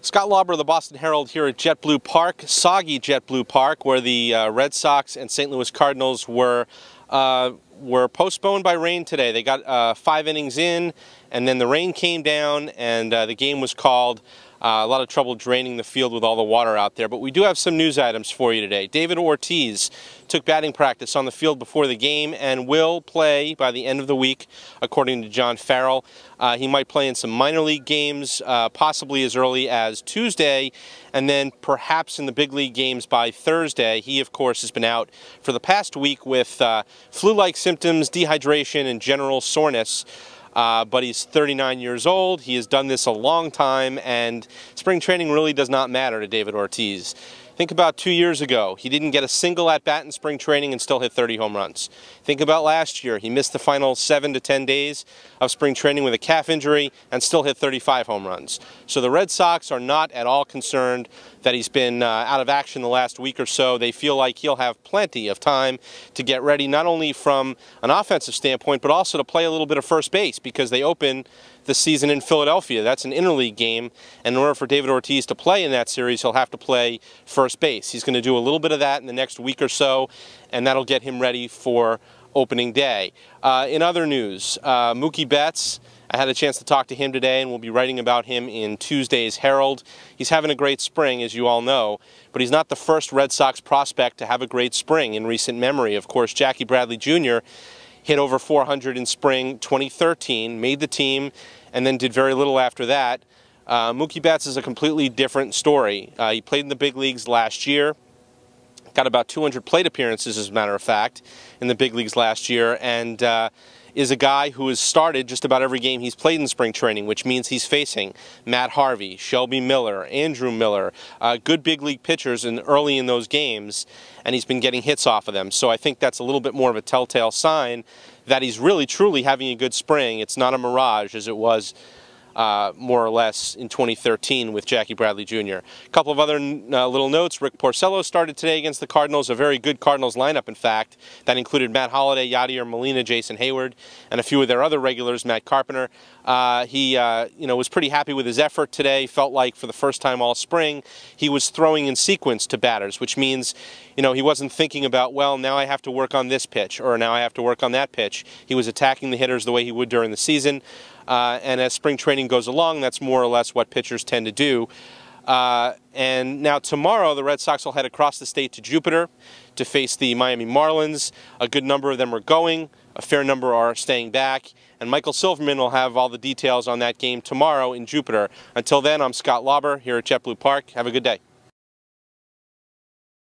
Scott Lauber of the Boston Herald here at JetBlue Park, soggy JetBlue Park, where the Red Sox and St. Louis Cardinals were postponed by rain today. They got 5 innings in, and then the rain came down, and the game was called. A lot of trouble draining the field with all the water out there. But we do have some news items for you today. David Ortiz took batting practice on the field before the game and will play by the end of the week, according to John Farrell. He might play in some minor league games, possibly as early as Tuesday, and then perhaps in the big league games by Thursday. He, of course, has been out for the past week with flu-like symptoms, dehydration, and general soreness. But he's 39 years old. He has done this a long time, and spring training really does not matter to David Ortiz. Think about 2 years ago. He didn't get a single at-bat in spring training and still hit 30 home runs. Think about last year. He missed the final 7 to 10 days of spring training with a calf injury and still hit 35 home runs. So the Red Sox are not at all concerned that he's been out of action the last week or so. They feel like he'll have plenty of time to get ready, not only from an offensive standpoint, but also to play a little bit of first base, because they open the season in Philadelphia. That's an interleague game, and in order for David Ortiz to play in that series, he'll have to play first base. He's going to do a little bit of that in the next week or so, and that'll get him ready for opening day. In other news, Mookie Betts, I had a chance to talk to him today, and we'll be writing about him in Tuesday's Herald. He's having a great spring, as you all know, but he's not the first Red Sox prospect to have a great spring in recent memory. Of course, Jackie Bradley Jr. hit over 400 in spring 2013, made the team, and then did very little after that. Mookie Betts is a completely different story. He played in the big leagues last year, got about 200 plate appearances, as a matter of fact, in the big leagues last year, and is a guy who has started just about every game he's played in spring training, which means he's facing Matt Harvey, Shelby Miller, Andrew Miller, good big league pitchers early in those games, and he's been getting hits off of them. So I think that's a little bit more of a telltale sign that he's really, truly having a good spring. It's not a mirage as it was more or less in 2013 with Jackie Bradley Jr. A couple of other little notes. Rick Porcello started today against the Cardinals, a very good Cardinals lineup, in fact. That included Matt Holliday, Yadier Molina, Jason Hayward, and a few of their other regulars, Matt Carpenter. He was pretty happy with his effort today. Felt like for the first time all spring he was throwing in sequence to batters, which means he wasn't thinking about, well, now I have to work on this pitch or now I have to work on that pitch. He was attacking the hitters the way he would during the season. And as spring training goes along, that's more or less what pitchers tend to do. And now tomorrow, the Red Sox will head across the state to Jupiter to face the Miami Marlins. A good number of them are going. A fair number are staying back. And Michael Silverman will have all the details on that game tomorrow in Jupiter. Until then, I'm Scott Lauber here at JetBlue Park. Have a good day.